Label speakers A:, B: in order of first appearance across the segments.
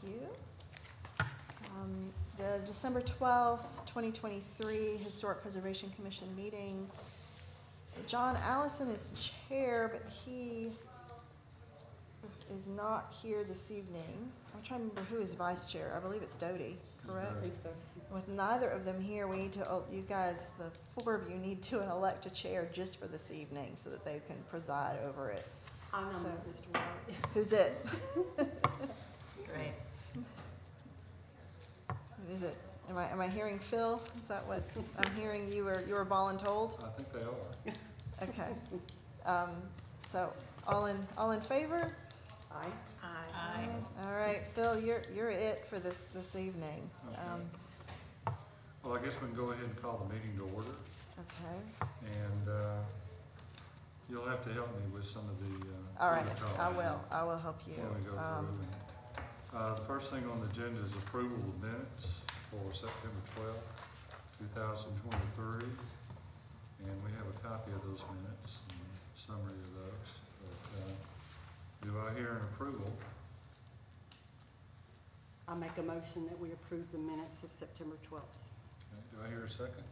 A: you. The December 12th, 2023 Historic Preservation Commission meeting. John Allison is chair, but he is not here this evening. I'm trying to remember who is vice chair. I believe it's Doty, correct?
B: I think so.
A: With neither of them here, we need to, you guys, the four of you need to elect a chair just for this evening so that they can preside over it.
B: I nominate Mr. White.
A: Who's it?
C: Great.
A: Who is it? Am I hearing Phil? Is that what I'm hearing? You were voluntold?
D: I think they are.
A: Okay. So all in favor?
B: Aye.
C: Aye.
A: All right, Phil, you're it for this evening.
D: Okay. Well, I guess we can go ahead and call the meeting to order,
A: Okay.
D: and you'll have to help me with some of the.
A: All right,
D: protocol
A: I will help you.
D: Before we go through. The first thing on the agenda is approval of minutes for September 12th, 2023. And we have a copy of those minutes and a summary of those. But, do I hear an approval?
B: I make a motion that we approve the minutes of September 12th.
D: Okay. Do I hear a second?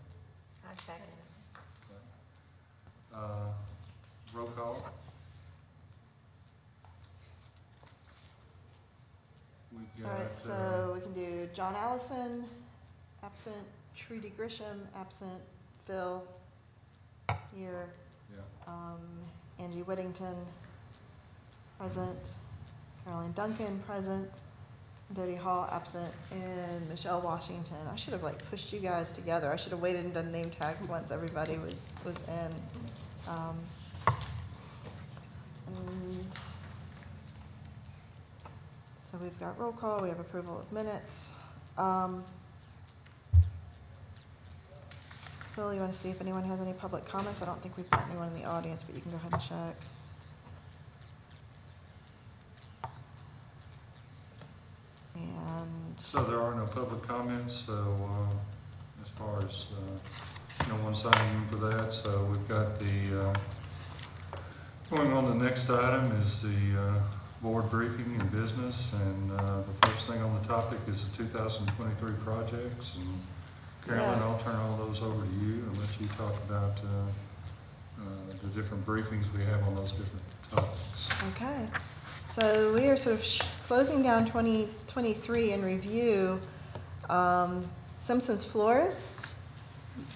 C: I second.
D: Okay. Roll call. We've
A: All
D: got,
A: right, so we can do John Allison, absent, Trudy Grisham, absent, Phil, here,
D: yeah.
A: Angie Whittington, present, Caroline Duncan, present, Dodie Hall, absent, and Michelle Washington. I should have pushed you guys together. I should have waited and done name tags once everybody was in. And so we've got roll call, we have approval of minutes. Phil, you want to see if anyone has any public comments? I don't think we've got anyone in the audience, but you can go ahead and check. And
D: So there are no public comments, so as far as no one signing in for that, so we've got the, going on to the next item is the board briefing and business, and the first thing on the topic is the 2023 projects, and Carolyn,
A: Yes.
D: I'll turn all those over to you and let you talk about the different briefings we have on those different topics.
A: okay, so we are sort of closing down 2023 in review. Simpson's Florist,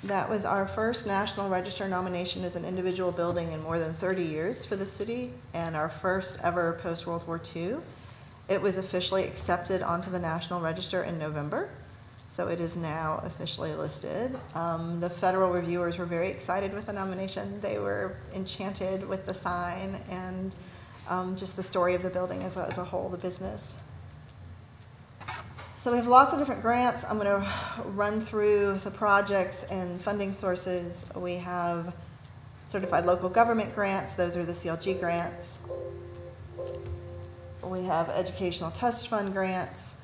A: that was our first National Register nomination as an individual building in more than 30 years for the city, and our first ever post-World War II. It was officially accepted onto the National Register in November, so it is now officially listed. The federal reviewers were very excited with the nomination. They were enchanted with the sign and just the story of the building as a whole, the business. So we have lots of different grants. I'm going to run through the projects and funding sources. We have certified local government grants. Those are the CLG grants. We have educational trust fund grants.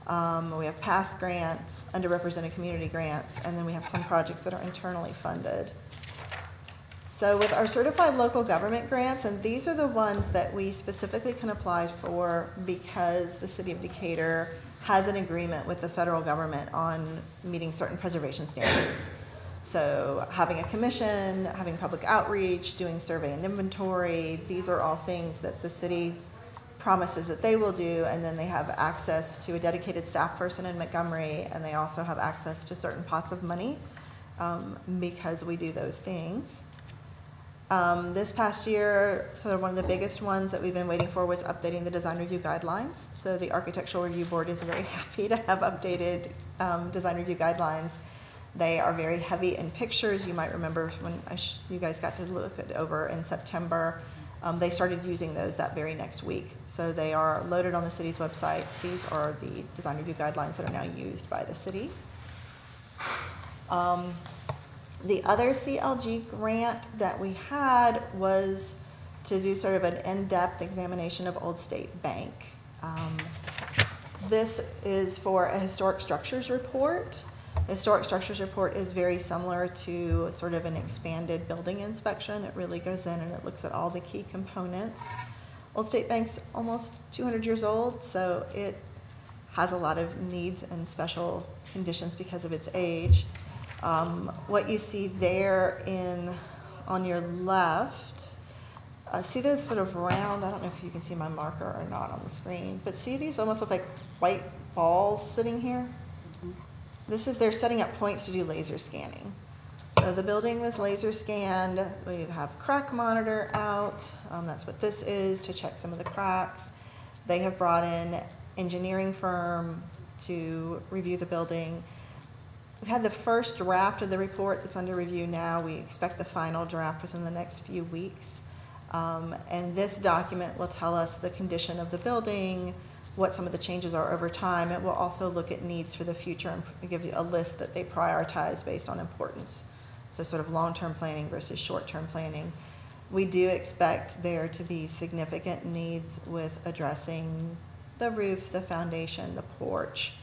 A: We have past grants, underrepresented community grants, and then we have some projects that are internally funded. So with our certified local government grants, and these are the ones that we specifically can apply for because the city of Decatur has an agreement with the federal government on meeting certain preservation standards. So having a commission, having public outreach, doing survey and inventory, these are all things that the city promises that they will do, and then they have access to a dedicated staff person in Montgomery, and they also have access to certain pots of money because we do those things. This past year, sort of one of the biggest ones that we've been waiting for was updating the design review guidelines. So the Architectural Review Board is very happy to have updated design review guidelines. They are very heavy in pictures. You might remember when you guys got to look it over in September. They started using those that very next week. So they are loaded on the city's website. These are the design review guidelines that are now used by the city. The other CLG grant that we had was to do sort of an in-depth examination of Old State Bank. This is for a historic structures report. Historic structures report is very similar to sort of an expanded building inspection. It really goes in and it looks at all the key components. Old State Bank's almost 200 years old, so it has a lot of needs and special conditions because of its age. What you see there on your left, see those sort of round, I don't know if you can see my marker or not on the screen, but see these almost look like white balls sitting here? They're setting up points to do laser scanning. So the building was laser scanned. We have crack monitor out. That's what this is, to check some of the cracks. They have brought in engineering firm to review the building. We've had the first draft of the report that's under review now. We expect the final draft within the next few weeks. And this document will tell us the condition of the building, what some of the changes are over time. It will also look at needs for the future and give you a list that they prioritize based on importance. So sort of long-term planning versus short-term planning. We do expect there to be significant needs with addressing the roof, the foundation, the porch.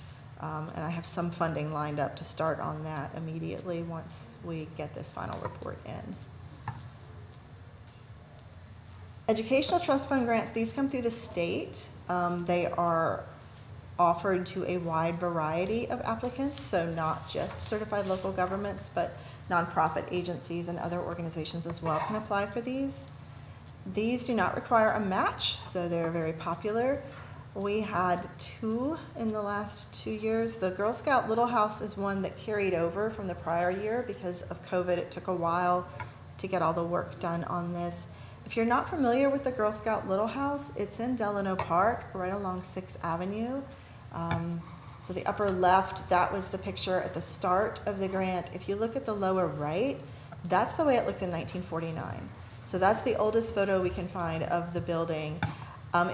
A: And I have some funding lined up to start on that immediately once we get this final report in. Educational trust fund grants, these come through the state. They are offered to a wide variety of applicants, so not just certified local governments, but nonprofit agencies and other organizations as well can apply for these. These do not require a match, so they're very popular. We had 2 in the last 2 years. The Girl Scout Little House is one that carried over from the prior year because of COVID. It took a while to get all the work done on this. If you're not familiar with the Girl Scout Little House, it's in Delano Park, right along 6th Avenue. So the upper left, that was the picture at the start of the grant. If you look at the lower right, that's the way it looked in 1949. So that's the oldest photo we can find of the building.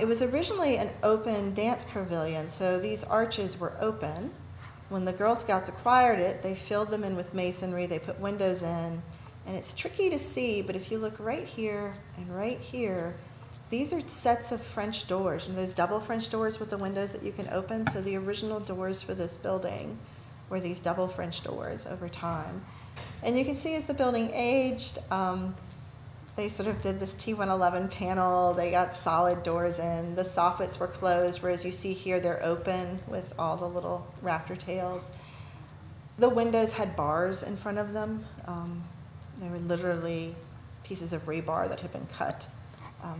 A: It was originally an open dance pavilion, so these arches were open. When the Girl Scouts acquired it, they filled them in with masonry, they put windows in, and it's tricky to see, but if you look right here and right here, these are sets of French doors, and those double French doors with the windows that you can open. So the original doors for this building were these double French doors over time. And you can see as the building aged, they sort of did this T111 panel. They got solid doors in. The soffits were closed, whereas you see here they're open with all the little rafter tails. The windows had bars in front of them. They were literally pieces of rebar that had been cut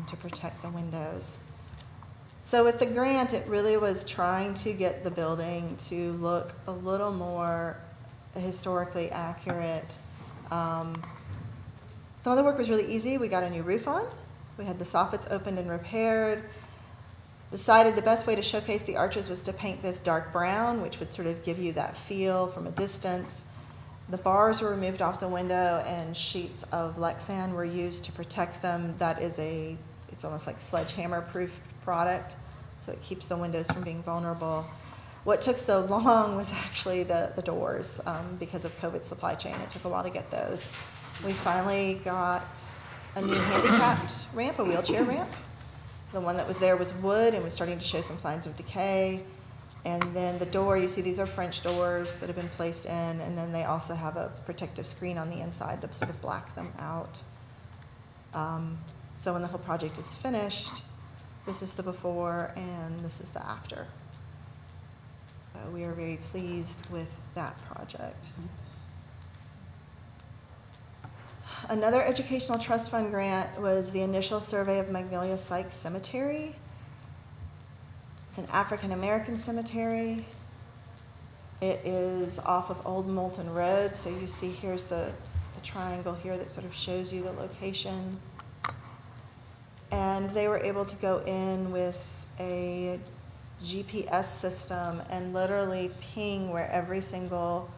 A: to protect the windows. So with the grant, it really was trying to get the building to look a little more historically accurate. Some of the work was really easy. We got a new roof on. We had the soffits opened and repaired. Decided the best way to showcase the arches was to paint this dark brown, which would sort of give you that feel from a distance. The bars were removed off the window and sheets of Lexan were used to protect them. That is it's almost like sledgehammer proof product, so it keeps the windows from being vulnerable. What took so long was actually the doors because of COVID supply chain. It took a while to get those. We finally got a new handicapped ramp, a wheelchair ramp. The one that was there was wood and was starting to show some signs of decay. And then the door, you see these are French doors that have been placed in, and then they also have a protective screen on the inside to sort of black them out. So when the whole project is finished, this is the before and this is the after. So we are very pleased with that project. Another educational trust fund grant was the initial survey of Magnolia Sykes Cemetery. It's an African-American cemetery. It is off of Old Moulton Road. So you see here's the triangle here that sort of shows you the location. And they were able to go in with a GPS system and literally ping where every single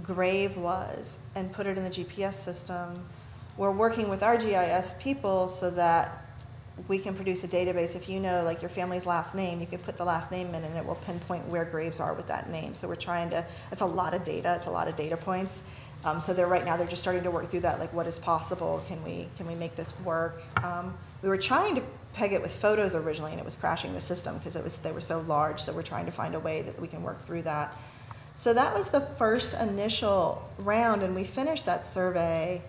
A: grave was and put it in the GPS system. We're working with our GIS people so that we can produce a database. If you know like your family's last name, you can put the last name in and it will pinpoint where graves are with that name. So we're trying to, it's a lot of data, it's a lot of data points. So right now they're just starting to work through that, like what is possible, can we make this work? We were trying to peg it with photos originally and it was crashing the system because they were so large, so we're trying to find a way that we can work through that. So that was the first initial round and we finished that survey,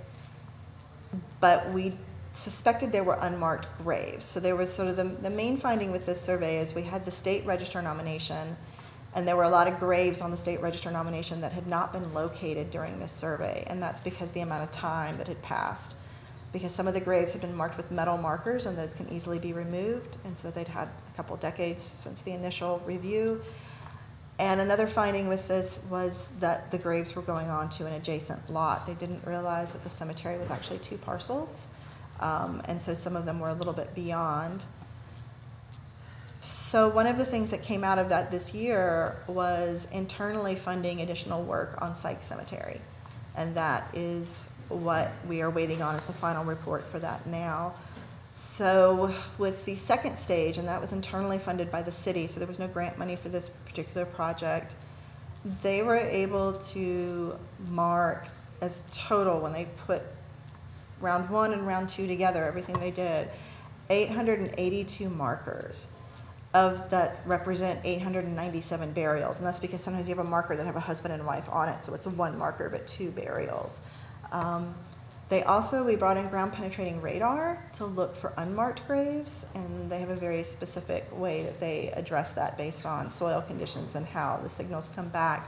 A: but we suspected there were unmarked graves. So there was sort of the main finding with this survey is we had the state register nomination And there were a lot of graves on the state register nomination that had not been located during this survey, and that's because the amount of time that had passed. Because some of the graves had been marked with metal markers, and those can easily be removed, and so they'd had a couple decades since the initial review. And another finding with this was that the graves were going on to an adjacent lot. They didn't realize that the cemetery was actually 2 parcels, and so some of them were a little bit beyond. So one of the things that came out of that this year was internally funding additional work on Sykes Cemetery. And that is what we are waiting on as the final report for that now. So with the second stage, and that was internally funded by the city, so there was no grant money for this particular project, they were able to mark as total, when they put round 1 and round 2 together, everything they did, 882 markers of that represent 897 burials. And that's because sometimes you have a marker that have a husband and wife on it, so it's a 1 marker but 2 burials. We brought in ground penetrating radar to look for unmarked graves, and they have a very specific way that they address that based on soil conditions and how the signals come back.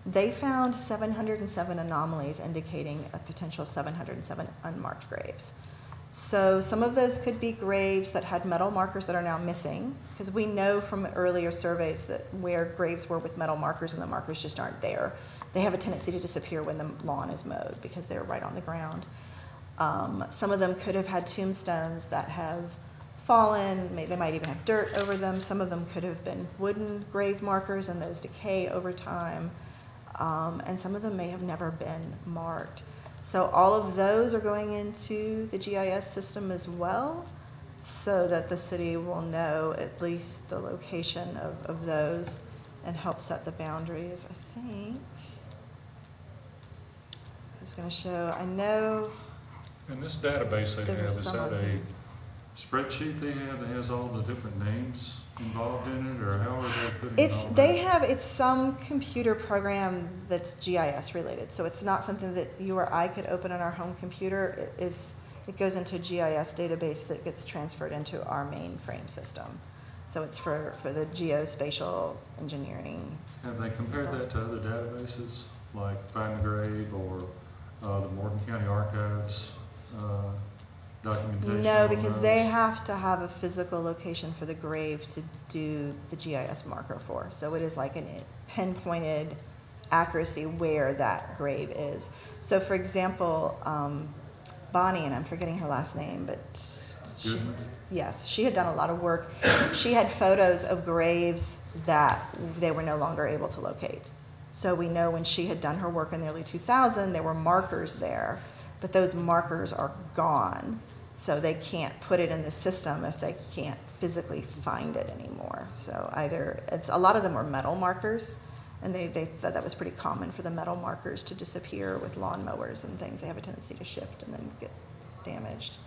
A: They found 707 anomalies indicating a potential 707 unmarked graves. So some of those could be graves that had metal markers that are now missing, because we know from earlier surveys that where graves were with metal markers and the markers just aren't there, they have a tendency to disappear when the lawn is mowed because they're right on the ground. Some of them could have had tombstones that have fallen, they might even have dirt over them. Some of them could have been wooden grave markers and those decay over time. And some of them may have never been marked. So all of those are going into the GIS system as well, so that the city will know at least the location of those and help set the boundaries. I think I was going to show, I know.
D: And this database they
A: There
D: have,
A: was
D: is
A: some
D: that
A: on
D: a
A: here.
D: spreadsheet they have that has all the different names involved in it, or how are they putting
A: It's,
D: all that?
A: it's some computer program that's GIS related, so it's not something that you or I could open on our home computer. It goes into a GIS database that gets transferred into our mainframe system. So it's for the geospatial engineering.
D: Have they compared that to other databases, like Find the Grave or the Morgan County Archives documentation?
A: No,
D: on
A: because
D: those?
A: they have to have a physical location for the grave to do the GIS marker for. So it is like a pinpointed accuracy where that grave is. So for example, Bonnie, and I'm forgetting her last name, but
D: Goodman?
A: yes, she had done a lot of work. She had photos of graves that they were no longer able to locate. So we know when she had done her work in the early 2000s, there were markers there, but those markers are gone. So they can't put it in the system if they can't physically find it anymore. So a lot of them were metal markers, and they thought that was pretty common for the metal markers to disappear with lawnmowers and things. They have a tendency to shift and then get damaged.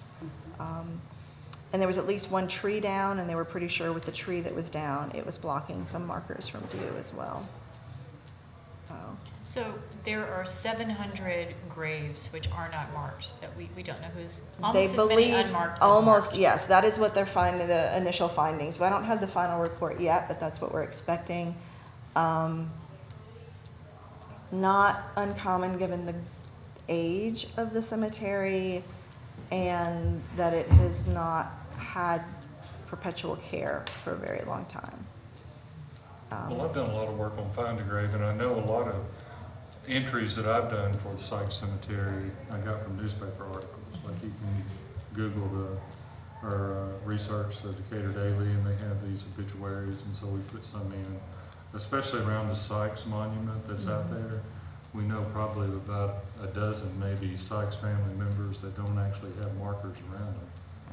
A: And there was at least 1 tree down, and they were pretty sure with the tree that was down, it was blocking some markers from view as well.
E: So there are 700 graves which are not marked, that we don't know who's,
A: They
E: almost as many
A: believe,
E: unmarked as
A: almost,
E: marked.
A: yes, that is what they're finding, the initial findings. But I don't have the final report yet, but that's what we're expecting. Not uncommon given the age of the cemetery and that it has not had perpetual care for a very long time.
D: Well, I've done a lot of work on Find a Grave, and I know a lot of entries that I've done for the Sykes Cemetery I got from newspaper articles. Like you can Google or research the Decatur Daily, and they have these obituaries, and so we put some in, especially around the Sykes monument that's out there. We know probably about a dozen maybe Sykes family members that don't actually have markers around them.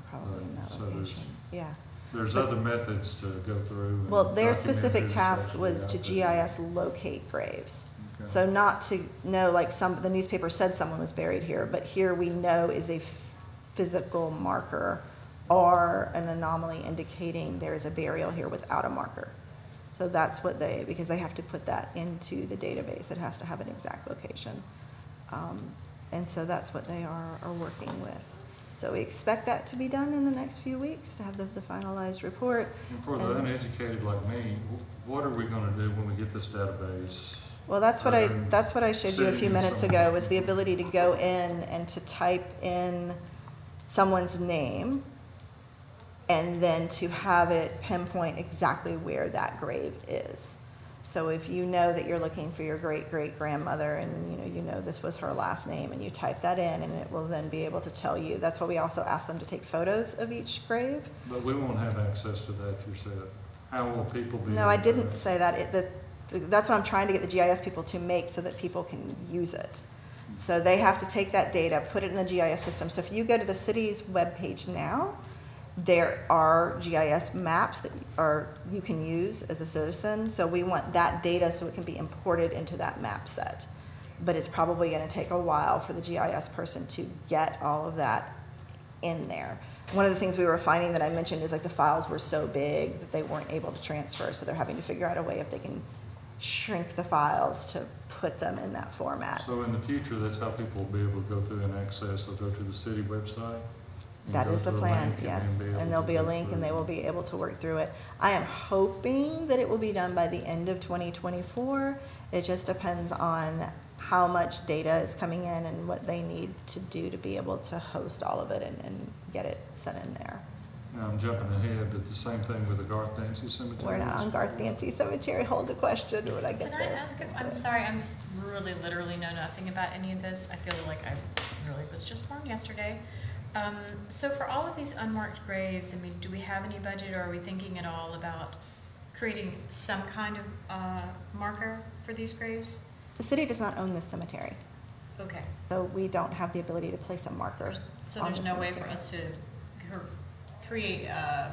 A: Probably in that
D: So there's-
A: location, yeah.
D: There's
A: But-
D: other methods to go through. And
A: Well, their
D: document
A: specific
D: who's
A: task
D: actually
A: was to
D: out there.
A: GIS locate graves.
D: Okay.
A: So not to know, like the newspaper said someone was buried here, but here we know is a physical marker or an anomaly indicating there is a burial here without a marker. So that's what because they have to put that into the database. It has to have an exact location. And so that's what they are working with. So we expect that to be done in the next few weeks, to have the finalized report.
D: And for the
A: And-
D: uneducated like me, what are we gonna do when we get this database?
A: Well, that's what I showed you a few
D: Sitting
A: minutes
D: somewhere.
A: ago, was the ability to go in and to type in someone's name and then to have it pinpoint exactly where that grave is. So if you know that you're looking for your great-great-grandmother and you know this was her last name, and you type that in, and it will then be able to tell you. That's why we also ask them to take photos of each grave.
D: But we won't have access to that, you said. How will people be?
A: No, I
D: able to-
A: didn't say that. That's what I'm trying to get the GIS people to make so that people can use it. So they have to take that data, put it in the GIS system. So if you go to the city's webpage now, there are GIS maps that you can use as a citizen. So we want that data so it can be imported into that map set. But it's probably going to take a while for the GIS person to get all of that in there. One of the things we were finding that I mentioned is like the files were so big that they weren't able to transfer. So they're having to figure out a way if they can shrink the files to put them in that format.
D: So in the future, that's how people will be able to go through and access, they'll go to the city website? and
A: That
D: go
A: is
D: to
A: the plan,
D: link
A: yes.
D: then be able
A: And there'll
D: to
A: be a
D: go
A: link and
D: through.
A: they will be able to work through it. I am hoping that it will be done by the end of 2024. It just depends on how much data is coming in and what they need to do to be able to host all of it and get it set in there.
D: Now, I'm jumping ahead, but the same thing with the Garth Dancy Cemetery?
A: We're not on Garth Dancy Cemetery. Hold the question when I get
E: Can I
A: there.
E: ask, I'm sorry, really literally know nothing about any of this. I feel like I really was just born yesterday. So for all of these unmarked graves, I mean, do we have any budget, or are we thinking at all about creating some kind of marker for these graves?
A: The city does not own this cemetery,
E: Okay,
A: so we don't have the ability to place a marker
E: so
A: on
E: there's
A: the
E: no way for
A: cemetery.
E: us to create a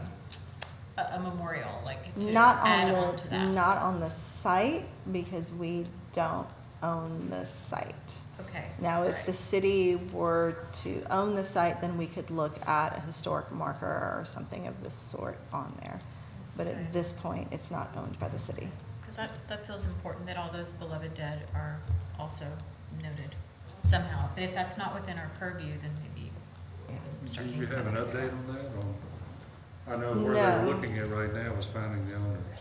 E: memorial, like to
A: Not
E: add
A: on
E: on to that?
A: not on the site, because we don't own the site.
E: Okay.
A: Now, if
E: right.
A: the city were to own the site, then we could look at a historic marker or something of this sort on there. But
E: Okay.
A: at this point, it's not owned by the city.
E: Because that feels important, that all those beloved dead are also noted somehow. But if that's not within our purview, then maybe we can start
D: Do
E: thinking
D: you have an
E: about
D: update
E: it.
D: on that? I know where they're
A: No.
D: looking at right now is finding the owners.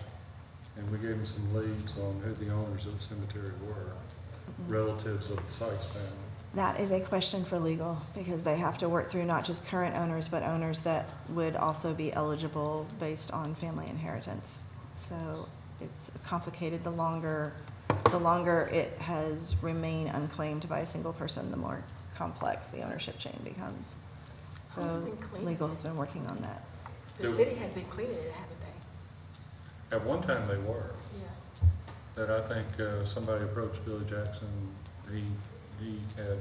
D: And we gave them some leads on who the owners of the cemetery were, relatives of the site's family.
A: That is a question for legal, because they have to work through not just current owners, but owners that would also be eligible based on family inheritance. So it's complicated. The longer it has remained unclaimed by a single person, the more complex the ownership chain becomes.
C: Who's
A: So
C: been cleaning
A: legal
C: it?
A: has been working on that.
C: The city has been cleaning it, haven't they?
D: At one time they were,
C: Yeah.
D: that I think somebody approached Billy Jackson, he had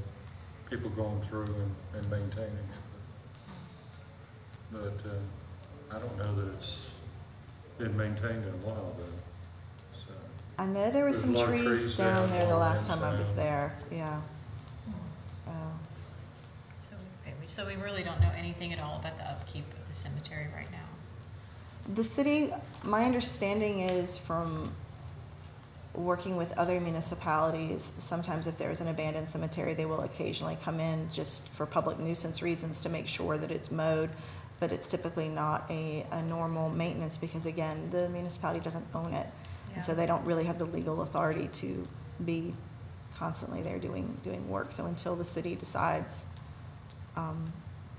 D: people going through and maintaining it. But I don't know that it's been maintained in a while though, so.
A: I know there were
D: There's
A: some
D: a lot of
A: trees
D: trees
A: down
D: down
A: there the
D: on
A: last time I was
D: Lansdowne.
A: there, yeah.
E: So we really don't know anything at all about the upkeep of the cemetery right now.
A: The city, my understanding is from working with other municipalities, sometimes if there's an abandoned cemetery, they will occasionally come in just for public nuisance reasons to make sure that it's mowed, but it's typically not a normal maintenance, because again, the municipality doesn't own it. And so
E: Yeah.
A: they don't really have the legal authority to be constantly there doing work. So until the city decides,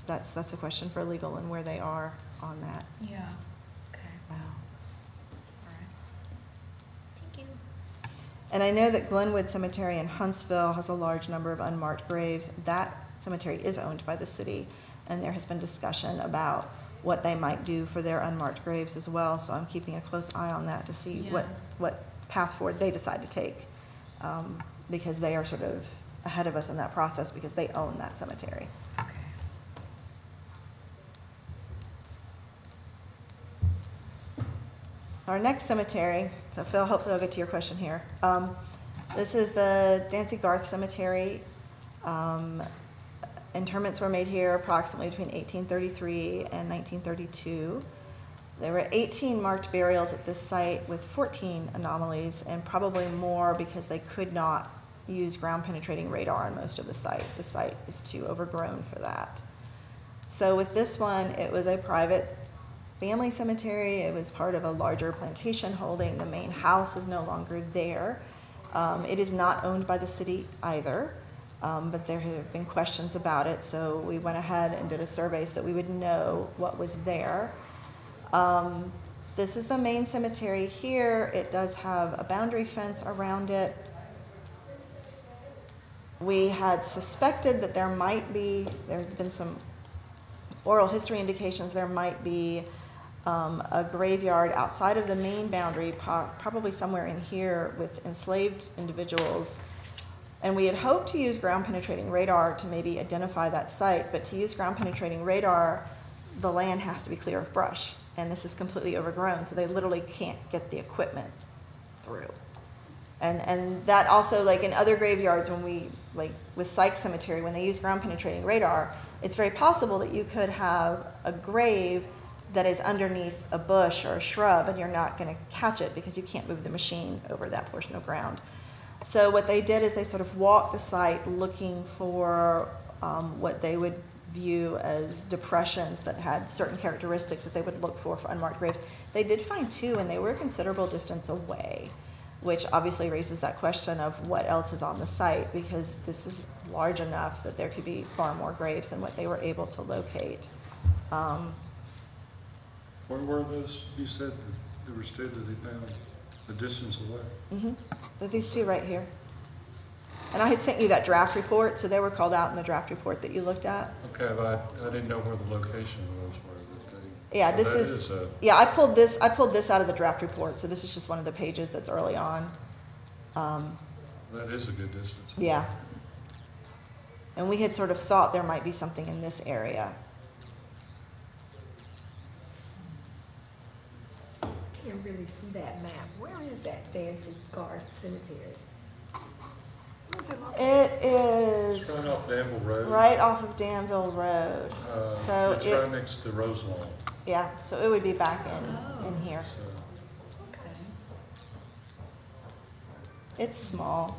A: that's a question for legal and where they are on that.
E: Yeah, okay,
A: So.
E: all right. Thank you.
A: And I know that Glenwood Cemetery in Huntsville has a large number of unmarked graves. That cemetery is owned by the city, and there has been discussion about what they might do for their unmarked graves as well. So I'm keeping a close eye on that to see
E: Yeah.
A: what path forward they decide to take, because they are sort of ahead of us in that process because they own that cemetery.
E: Okay.
A: Our next cemetery, so Phil, hopefully I'll get to your question here. This is the Dancy Garth Cemetery. Interments were made here approximately between 1833 and 1932. There were 18 marked burials at this site with 14 anomalies, and probably more because they could not use ground penetrating radar on most of the site. The site is too overgrown for that. So with this one, it was a private family cemetery. It was part of a larger plantation holding. The main house is no longer there. It is not owned by the city either, but there have been questions about it, so we went ahead and did a survey so that we would know what was there. This is the main cemetery here. It does have a boundary fence around it. We had suspected that there's been some oral history indications there might be a graveyard outside of the main boundary, probably somewhere in here with enslaved individuals. And we had hoped to use ground penetrating radar to maybe identify that site, but to use ground penetrating radar, the land has to be clear of brush. And this is completely overgrown, so they literally can't get the equipment through. And that also, like in other graveyards, like with Sykes Cemetery, when they use ground penetrating radar, it's very possible that you could have a grave that is underneath a bush or a shrub and you're not going to catch it because you can't move the machine over that portion of ground. So what they did is they sort of walked the site looking for what they would view as depressions that had certain characteristics that they would look for unmarked graves. They did find 2, and they were a considerable distance away, which obviously raises that question of what else is on the site, because this is large enough that there could be far more graves than what they were able to locate.
D: Where were those, you said that there were 2 that they found a distance away?
A: These 2 right here. And I had sent you that draft report, so they were called out in the draft report that you looked at.
D: Okay, but I didn't know where the location of those were. That they,
A: Yeah, this
D: that
A: is,
D: a-
A: yeah, I pulled this out of the draft report, so this is just one of the pages that's early on.
D: That is a good distance.
A: Yeah. And we had sort of thought there might be something in this area.
C: Can't really see that map. Where is that Dancy Garth Cemetery? Where's it located?
A: It
D: It's
A: is
D: right off Danville Road.
A: right off of Danville Road. So
D: It's right next to Roselawn.
A: yeah, so it would be back in here.
D: So,
C: Okay.
A: It's small.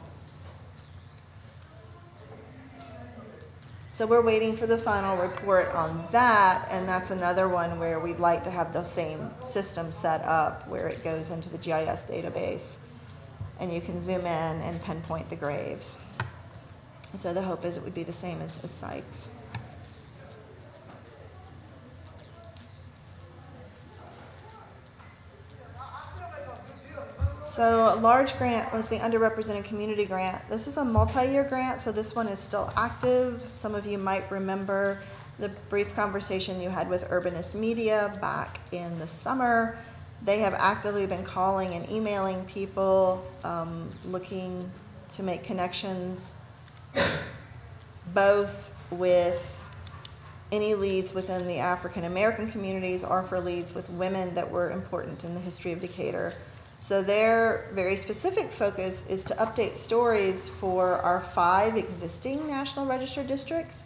A: So we're waiting for the final report on that, and that's another one where we'd like to have the same system set up where it goes into the GIS database and you can zoom in and pinpoint the graves. So the hope is it would be the same as Sykes. So a large grant was the underrepresented community grant. This is a multi-year grant, so this one is still active. Some of you might remember the brief conversation you had with Urbanist Media back in the summer. They have actively been calling and emailing people, looking to make connections, both with any leads within the African American communities or for leads with women that were important in the history of Decatur. So their very specific focus is to update stories for our 5 existing National Register districts,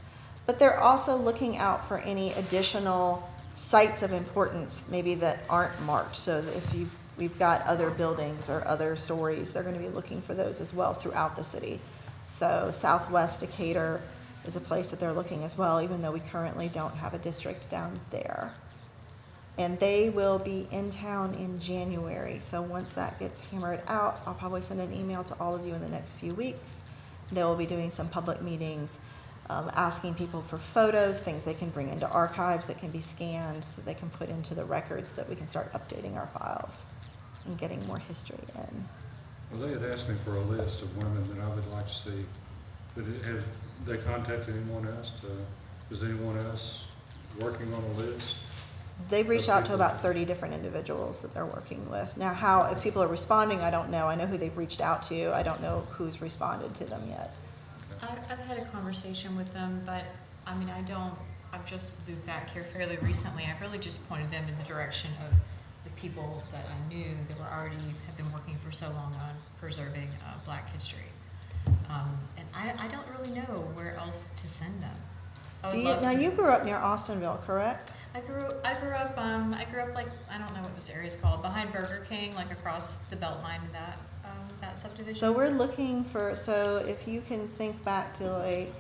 A: but they're also looking out for any additional sites of importance, maybe that aren't marked. So that if we've got other buildings or other stories, they're going to be looking for those as well throughout the city. So Southwest Decatur is a place that they're looking as well, even though we currently don't have a district down there. And they will be in town in January. So once that gets hammered out, I'll probably send an email to all of you in the next few weeks. They will be doing some public meetings, asking people for photos, things they can bring into archives that can be scanned, that they can put into the records, so that we can start updating our files and getting more history in.
D: well, they had asked me for a list of women that I would like to see, but have they contacted anyone else? Is anyone else working on a list?
A: They've reached out to about 30 different individuals that they're working with. Now, if people are responding, I don't know. I know who they've reached out to. I don't know who's responded to them yet.
E: I've had a conversation with them, but I mean, I've just moved back here fairly recently. I've really just pointed them in the direction of the people that I knew that have been working for so long on preserving Black history. And I don't really know where else to send them.
A: Now, you grew up near Austinville, correct?
E: I grew up like, I don't know what this area is called, behind Burger King, like across the Beltline in that subdivision.
A: So we're looking for, so if you can think back to like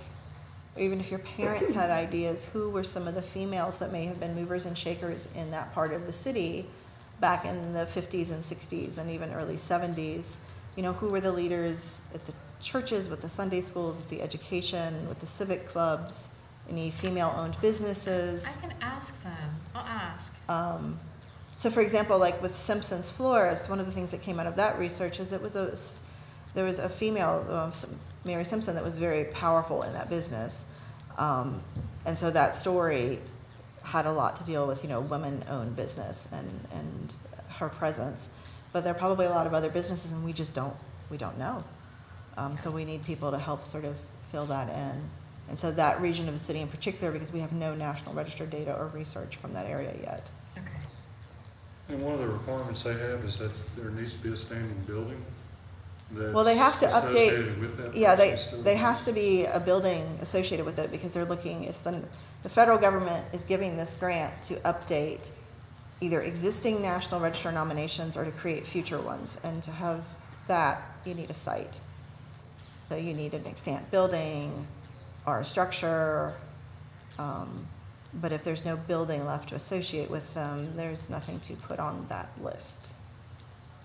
A: or even if your parents had ideas, who were some of the females that may have been movers and shakers in that part of the city back in the 50s and 60s and even early 70s? You know, who were the leaders at the churches, with the Sunday schools, with the education, with the civic clubs, any female-owned businesses?
E: I can ask them. I'll ask.
A: So for example, like with Simpson's Florist, one of the things that came out of that research is there was a female, Mary Simpson, that was very powerful in that business. And so that story had a lot to deal with, you know, women-owned business and her presence. But there are probably a lot of other businesses, and we don't know. So we need people to help sort of fill that in. And so that region of the city in particular, because we have no National Register data or research from that area yet.
E: Okay.
D: And one of the requirements they have is that there needs to be a standing building that's
A: Well, they have to update,
D: associated with that.
A: yeah,
D: person still.
A: they has to be a building associated with it, because they're looking, it's the federal government is giving this grant to update either existing National Register nominations or to create future ones. And to have that, you need a site. So you need an extant building or a structure. But if there's no building left to associate with them, there's nothing to put on that list.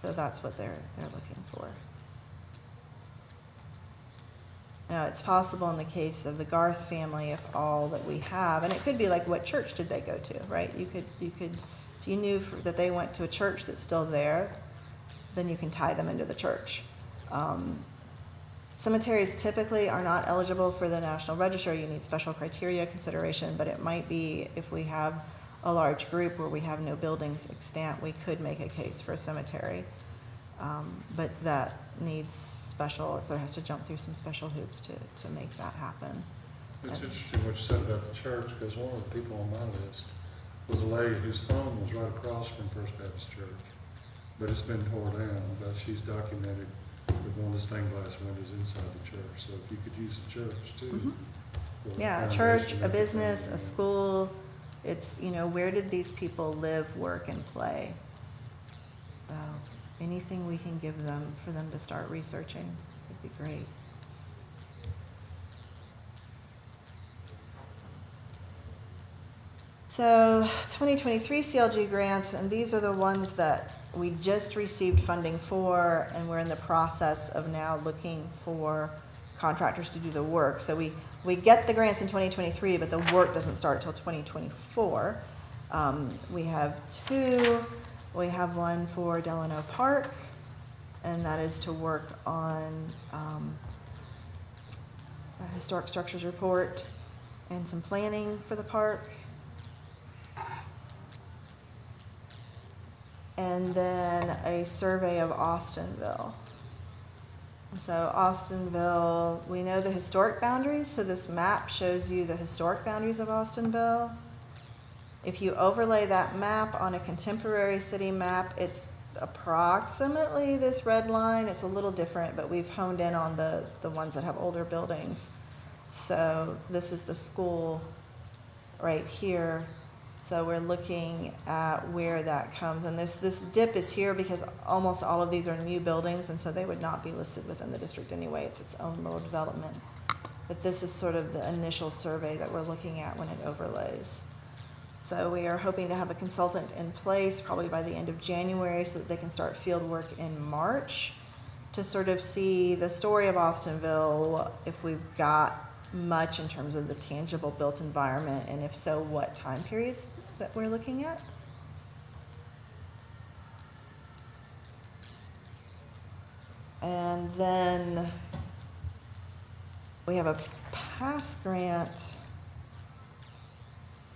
A: So that's what they're looking for. Now, it's possible in the case of the Garth family, if all that we have, and it could be like, what church did they go to, right? You could, if you knew that they went to a church that's still there, then you can tie them into the church. Cemeteries typically are not eligible for the National Register. You need special criteria consideration, but it might be if we have a large group where we have no buildings extant, we could make a case for a cemetery. But that needs special, so it has to jump through some special hoops to make that happen.
D: It's interesting what you said about the church, because one of the people on my list was a lady whose home was right across from First Baptist Church, but it's been torn down, but she's documented with one of the stained glass windows inside the church, so if you could use the church too. for
A: Yeah, a
D: foundation
A: church, a
D: and everything.
A: business, a school, it's, you know, where did these people live, work, and play? So anything we can give them for them to start researching would be great. So 2023 CLG grants, and these are the ones that we just received funding for, and we're in the process of now looking for contractors to do the work. So we get the grants in 2023, but the work doesn't start till 2024. We have two. We have one for Delano Park, and that is to work on a historic structures report and some planning for the park. And then a survey of Austinville. So Austinville, we know the historic boundaries, so this map shows you the historic boundaries of Austinville. If you overlay that map on a contemporary city map, it's approximately this red line. It's a little different, but we've honed in on the ones that have older buildings. So this is the school right here. So we're looking at where that comes, and this dip is here because almost all of these are new buildings, and so they would not be listed within the district anyway. It's its own little development. But this is sort of the initial survey that we're looking at when it overlays. So we are hoping to have a consultant in place probably by the end of January so that they can start field work in March to sort of see the story of Austinville, if we've got much in terms of the tangible built environment, and if so, what time periods that we're looking at. And then we have a past grant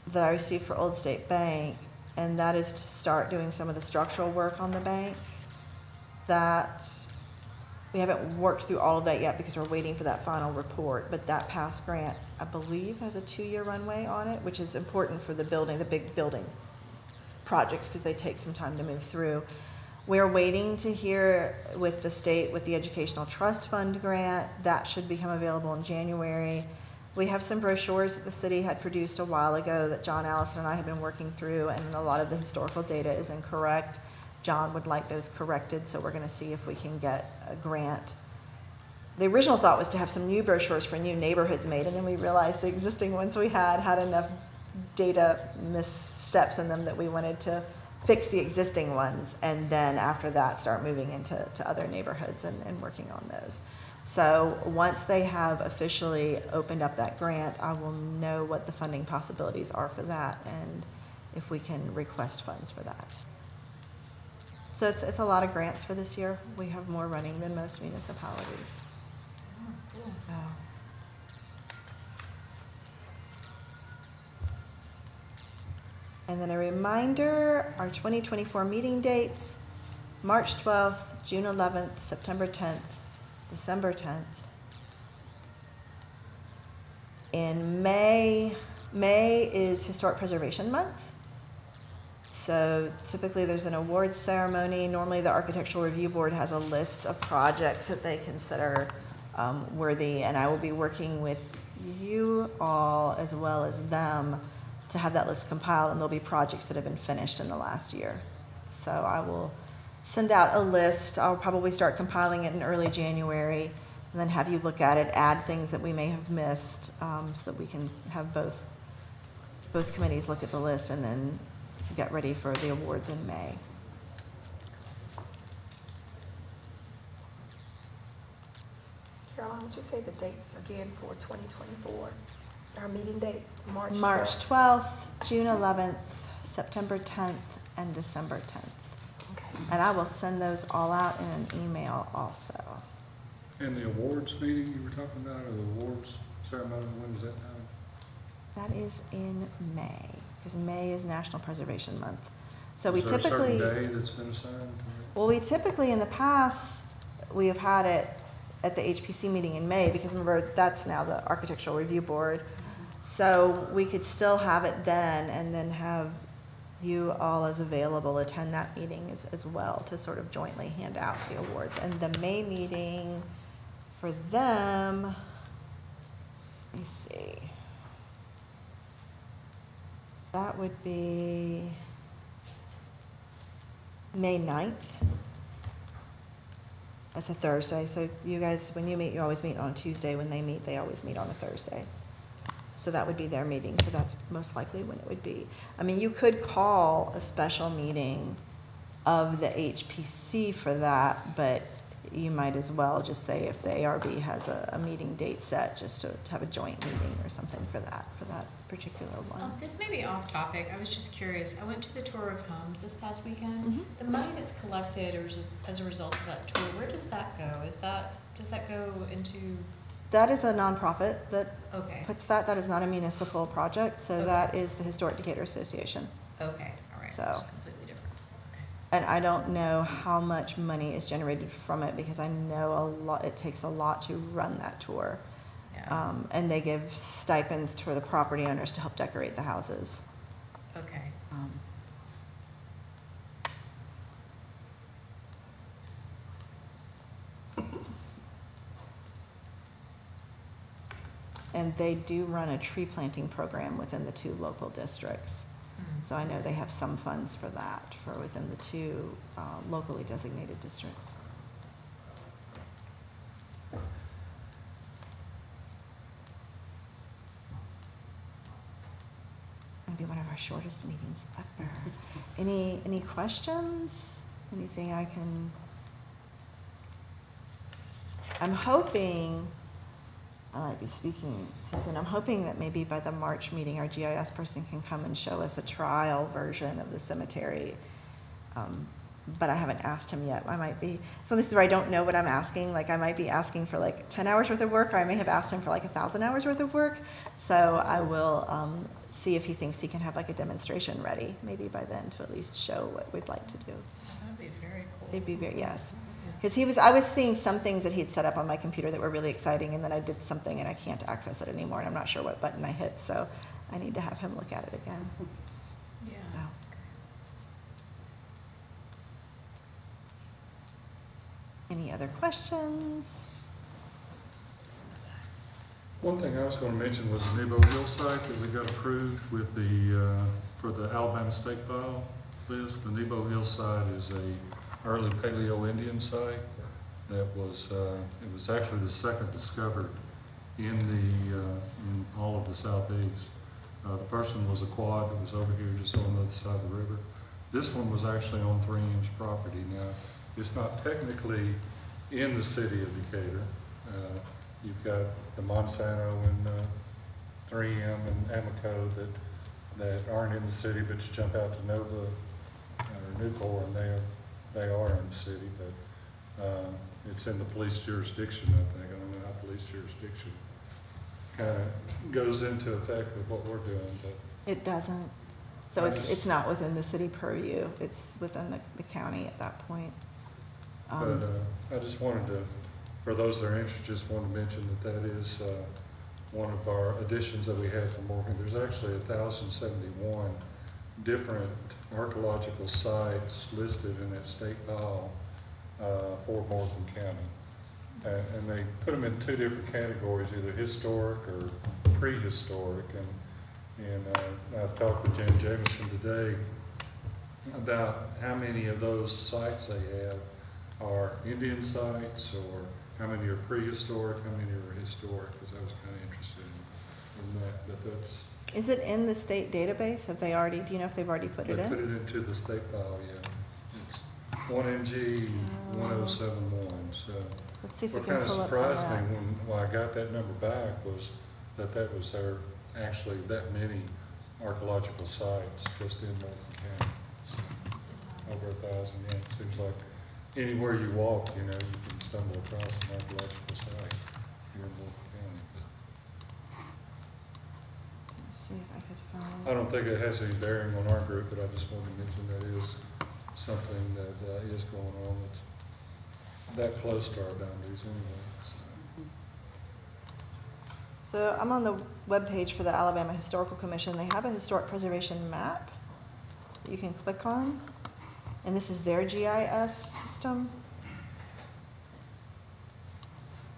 A: that I received for Old State Bank, and that is to start doing some of the structural work on the bank. That we haven't worked through all of that yet because we're waiting for that final report, but that past grant, I believe, has a 2-year runway on it, which is important for the building, the big building projects, because they take some time to move through. We're waiting to hear with the state, with the Educational Trust Fund grant. That should become available in January. We have some brochures that the city had produced a while ago that John Allison and I have been working through, and a lot of the historical data is incorrect. John would like those corrected, so we're going to see if we can get a grant the original thought was to have some new brochures for new neighborhoods made, and then we realized the existing ones we had enough data missteps in them that we wanted to fix the existing ones, and then after that start moving into other neighborhoods and working on those. So once they have officially opened up that grant, I will know what the funding possibilities are for that and if we can request funds for that. So it's a lot of grants for this year. We have more running than most municipalities.
E: Oh, cool.
A: Oh. And then a reminder, our 2024 meeting dates, March 12th, June 11th, September 10th, December 10th. In May is Historic Preservation Month. So typically there's an awards ceremony. Normally the Architectural Review Board has a list of projects that they consider worthy, and I will be working with you all as well as them to have that list compiled, and there'll be projects that have been finished in the last year. So I will send out a list. I'll probably start compiling it in early January, and then have you look at it, add things that we may have missed, so that we can have both committees look at the list and then get ready for the awards in May.
C: Caroline, would you say the dates again for 2024? Our meeting dates, March 12th.
A: 12th, June 11th, September 10th, and December 10th.
C: Okay.
A: And I will send those all out in an email also.
D: And the awards meeting you were talking about, or the awards ceremony, when is that now?
A: That is in May, because May is National Preservation Month. So we
D: Is there a certain
A: typically,
D: day that's been assigned to it?
A: well, we typically in the past, we have had it at the HPC meeting in May, because remember, that's now the Architectural Review Board. So we could still have it then, and then have you all as available attend that meeting as well, to sort of jointly hand out the awards. And the May meeting for them, let me see. That would be May 9th. That's a Thursday, so you guys, when you meet, you always meet on a Tuesday. When they meet, they always meet on a Thursday. So that would be their meeting, so that's most likely when it would be. I mean, you could call a special meeting of the HPC for that, but you might as well just say if the ARB has a meeting date set, just to have a joint meeting or something for that particular one.
E: This may be off topic. I was just curious. I went to the tour of homes this past weekend.
A: Mhm.
E: The money that's collected or just as a result of that tour, where does that go? Does that go into?
A: That is a nonprofit that
E: Okay.
A: puts that. That is not a municipal project, so
E: Okay.
A: that is the Historic Decatur Association.
E: Okay. All right.
A: So-
E: It's completely different. Okay.
A: And I don't know how much money is generated from it, because I know it takes a lot to run that tour.
E: Yeah.
A: And they give stipends to the property owners to help decorate the houses.
E: Okay.
A: And they do run a tree planting program within the two local districts.
E: Mhm.
A: So I know they have some funds for that, for within the two locally designated districts. It'll be one of our shortest meetings ever. Any questions? Anything I can? I'm hoping, I might be speaking too soon, I'm hoping that maybe by the March meeting, our GIS person can come and show us a trial version of the cemetery. But I haven't asked him yet. I might be, so this is where I don't know what I'm asking. Like, I might be asking for like 10 hours worth of work, or I may have asked him for like 1,000 hours worth of work. So I will see if he thinks he can have like a demonstration ready, maybe by then, to at least show what we'd like to do.
E: That'd be very cool.
A: It'd be very, yes. Because I was seeing some things that he'd set up on my computer that were really exciting, and then I did something and I can't access it anymore, and I'm not sure what button I hit, so I need to have him look at it again.
E: Yeah.
A: So. Any other questions?
D: One thing I was going to mention was the Nebo Hill site that we got approved with for the Alabama State File list. The Nebo Hill site is a early Paleo Indian site, that was, it was actually the second discovered in in all of the southeast. The first one was a quad that was over here just on the other side of the river. This one was actually on 3-inch property. Now, it's not technically in the city of Decatur. You've got the Monsanto and 3M and Amoco that aren't in the city, but you jump out to Nova or Nucor, and they are in the city, but it's in the police jurisdiction, I think. I don't know how police jurisdiction kind of goes into effect with what we're doing, but
A: It doesn't. So it's not within the city purview. It's within the county at that point.
D: But I just wanted to, for those that are interested, just wanted to mention that is one of our additions that we had from Morgan. There's actually 1,071 different archaeological sites listed in that state file for Morgan County. And they put them in 2 different categories, either historic or prehistoric. And I've talked with Jen Jameson today about how many of those sites they have are Indian sites, or how many are prehistoric, how many are historic, because I was kind of interested in that. But that's,
A: Is it in the state database? Have they already, do you know if they've already put
D: they
A: it
D: put it
A: in?
D: into the state file, yeah. It's 1NG 1071, so.
A: Let's see if we
D: What
A: can
D: kind of
A: pull up the
D: surprised
A: map.
D: me when I got that number back was that was there, actually that many archaeological sites just in Morgan County. So, over 1,000, yeah. It seems like anywhere you walk, you know, you can stumble across an archaeological site here in Morgan County.
A: Let's see if I could find.
D: I don't think it has any bearing on our group, but I just wanted to mention that is something that is going on that's that close to our boundaries anyway. So.
A: So I'm on the webpage for the Alabama Historical Commission. They have a historic preservation map that you can click on. And this is their GIS system.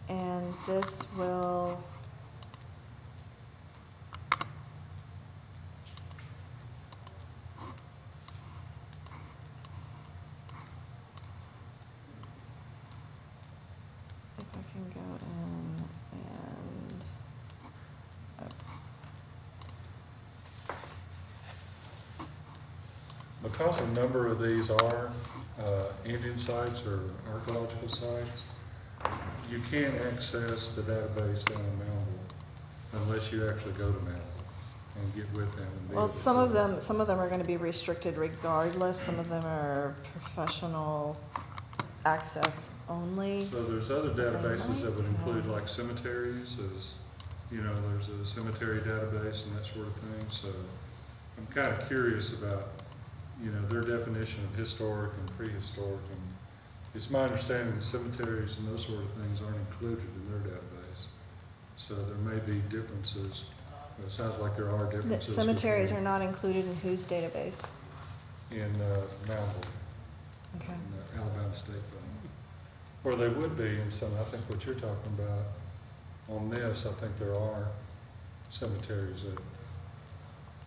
A: And this will see if I can go in and
D: Because a number of these are Indian sites or archaeological sites, you can't access the database down in Moundville unless you actually go to Moundville and get with them. And be
A: well,
D: able
A: some
D: to-
A: of them are going to be restricted regardless. Some of them are professional access only.
D: So there's other databases that would
A: might
D: include
A: have-
D: like cemeteries, as, you know, there's a cemetery database and that sort of thing. So I'm kind of curious about, you know, their definition of historic and prehistoric. And it's my understanding that cemeteries and those sort of things aren't included in their database. So there may be differences. It sounds like there are
A: The
D: differences.
A: cemeteries are
D: between-
A: not included in whose database?
D: In Moundville,
A: Okay.
D: in the Alabama State Fund. Or they would be in some, I think what you're talking about on this, I think there are cemeteries that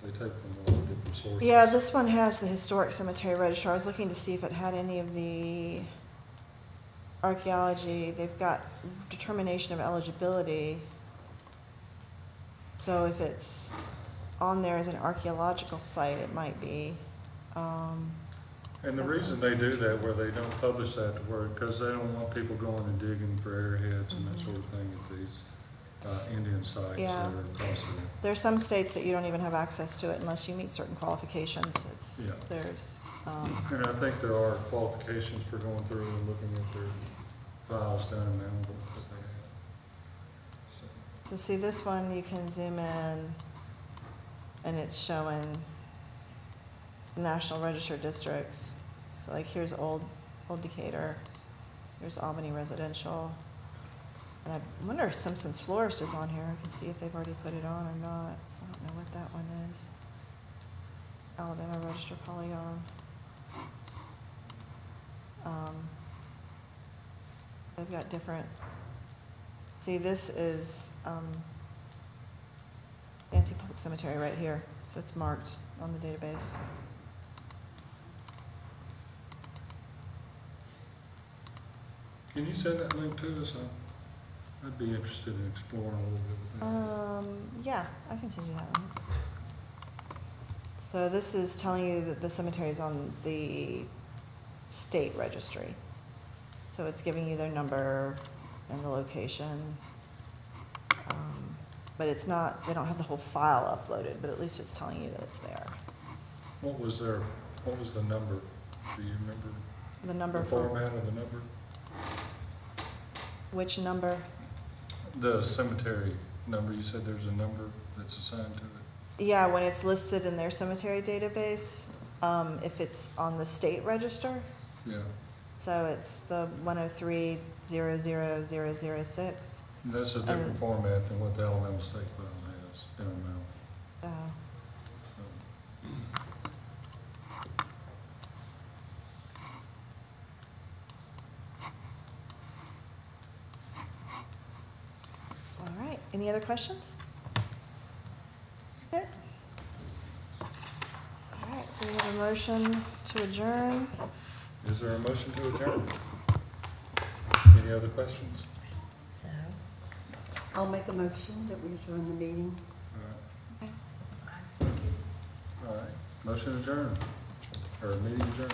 D: they take from a lot of different sources.
A: Yeah, this one has the Historic Cemetery Register. I was looking to see if it had any of the archaeology. They've got determination of eligibility. So if it's on there as an archaeological site, it might be.
D: And the reason they do that, where they don't publish that to where, because they don't want people going and digging for airheads and that sort of thing at these Indian sites
A: Yeah.
D: that are across the.
A: There are some states that you don't even have access to it unless you meet certain qualifications.
D: Yeah.
A: There's,
D: And I think there are qualifications for going through and looking at their files down in Moundville that they have. So.
A: so see this one, you can zoom in and it's showing National Register districts. So like here's Old Decatur, here's Albany Residential. And I wonder if Simpson's Florist is on here. I can see if they've already put it on or not. I don't know what that one is. Alabama Register Polygon. They've got different, see this is Yancey Public Cemetery right here. So it's marked on the database.
D: Can you send that link to us? I'd be interested in exploring a little bit with that.
A: Yeah, I can send you that one. So this is telling you that the cemetery is on the state registry. So it's giving you their number and the location. But it's not, they don't have the whole file uploaded, but at least it's telling you that it's there.
D: What was the number? Do you remember?
A: The number
D: The
A: for,
D: format of the number?
A: which number?
D: The cemetery number, you said there's a number that's assigned to it?
A: Yeah, when it's listed in their cemetery database, if it's on the state register,
D: Yeah.
A: so it's the 103-00006.
D: And that's a different format than what the Alabama State File has in amount.
A: Uh,
D: So,
A: All right, any other questions? Okay. All right, we have a motion to adjourn.
D: is there a motion to adjourn? Any other questions?
C: So,
B: I'll make a motion that we adjourn the meeting.
A: Okay.
C: I second.
D: All right, motion adjourned, or meeting adjourned.